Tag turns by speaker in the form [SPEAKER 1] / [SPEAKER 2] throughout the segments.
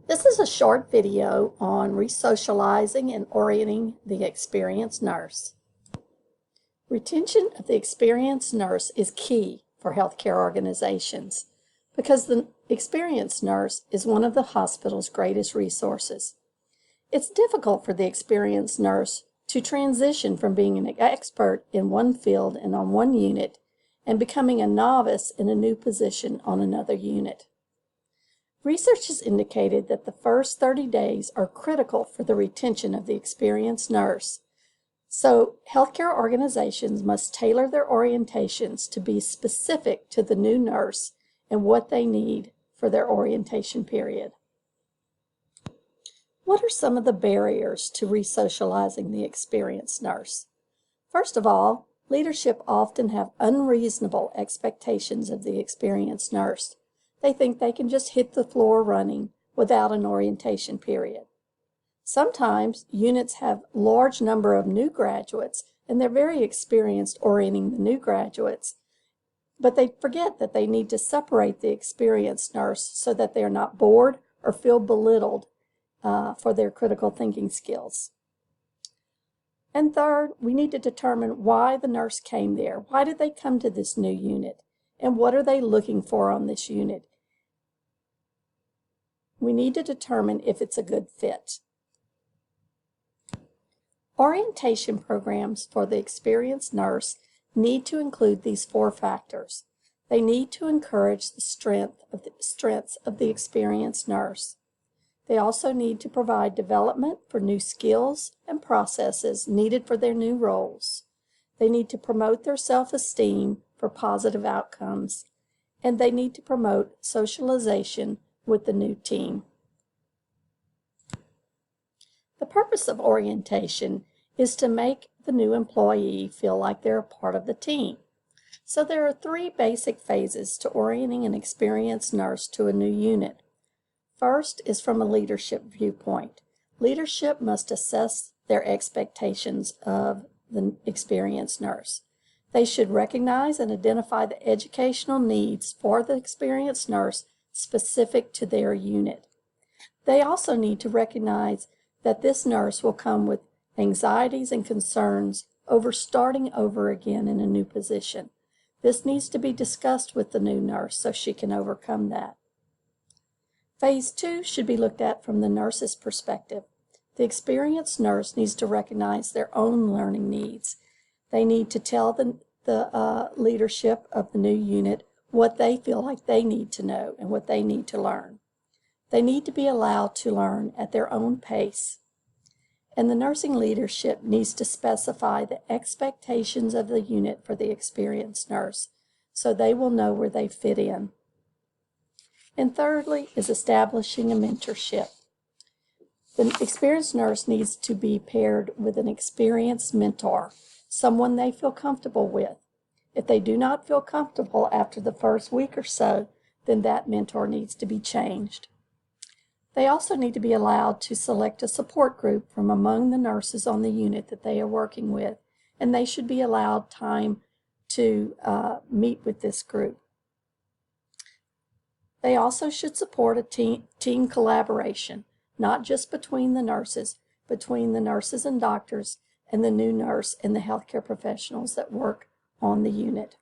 [SPEAKER 1] This is a short video on resocializing and orienting the experienced nurse. Retention of the experienced nurse is key for healthcare organizations because the experienced nurse is one of the hospital's greatest resources. It's difficult for the experienced nurse to transition from being an expert in one field and on one unit and becoming a novice in a new position on another unit. Research has indicated that the first 30 days are critical for the retention of the experienced nurse. So, healthcare organizations must tailor their orientations to be specific to the new nurse and what they need for their orientation period. What are some of the barriers to resocializing the experienced nurse? First of all, leadership often have unreasonable expectations of the experienced nurse. They think they can just hit the floor running without an orientation period. Sometimes units have a large number of new graduates and they're very experienced orienting the new graduates, but they forget that they need to separate the experienced nurse so that they're not bored or feel belittled for their critical thinking skills. And third, we need to determine why the nurse came there. Why did they come to this new unit? And what are they looking for on this unit? We need to determine if it's a good fit. Orientation programs for the experienced nurse need to include these 4 factors. They need to encourage the strengths of the experienced nurse. They also need to provide development for new skills and processes needed for their new roles. They need to promote their self-esteem for positive outcomes, and they need to promote socialization with the new team. The purpose of orientation is to make the new employee feel like they're a part of the team. So there are 3 basic phases to orienting an experienced nurse to a new unit. First is from a leadership viewpoint. Leadership must assess their expectations of the experienced nurse. They should recognize and identify the educational needs for the experienced nurse specific to their unit. They also need to recognize that this nurse will come with anxieties and concerns over starting over again in a new position. This needs to be discussed with the new nurse so she can overcome that. Phase 2 should be looked at from the nurse's perspective. The experienced nurse needs to recognize their own learning needs. They need to tell the leadership of the new unit what they feel like they need to know and what they need to learn. They need to be allowed to learn at their own pace. And the nursing leadership needs to specify the expectations of the unit for the experienced nurse so they will know where they fit in. And thirdly is establishing a mentorship. The experienced nurse needs to be paired with an experienced mentor, someone they feel comfortable with. If they do not feel comfortable after the first week or so, then that mentor needs to be changed. They also need to be allowed to select a support group from among the nurses on the unit that they are working with, and they should be allowed time to meet with this group. They also should support a team collaboration, not just between the nurses, between the nurses and doctors and the new nurse and the healthcare professionals that work on the unit.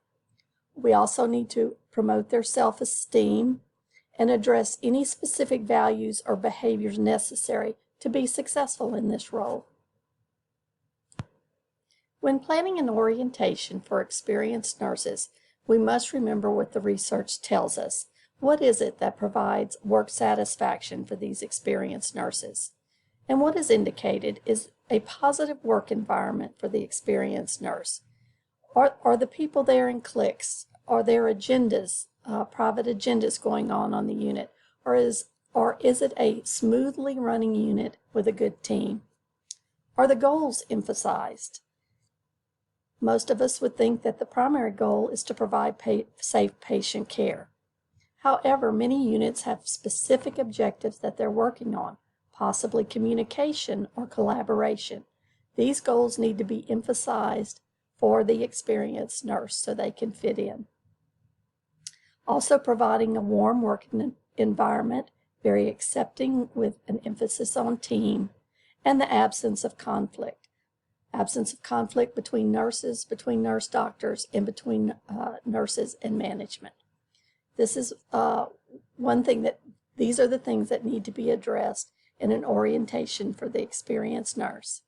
[SPEAKER 1] We also need to promote their self-esteem and address any specific values or behaviors necessary to be successful in this role. When planning an orientation for experienced nurses, we must remember what the research tells us. What is it that provides work satisfaction for these experienced nurses? And what is indicated is a positive work environment for the experienced nurse. Are the people there in cliques? Are there agendas, private agendas going on the unit? Or is it a smoothly running unit with a good team? Are the goals emphasized? Most of us would think that the primary goal is to provide safe patient care. However, many units have specific objectives that they're working on, possibly communication or collaboration. These goals need to be emphasized for the experienced nurse so they can fit in. Also, providing a warm working environment very accepting with an emphasis on team, and the absence of conflict. Absence of conflict between nurses, between nurse doctors, and between nurses and management. This is one thing that, these are the things that need to be addressed in an orientation for the experienced nurse.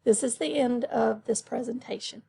[SPEAKER 1] This is the end of this presentation.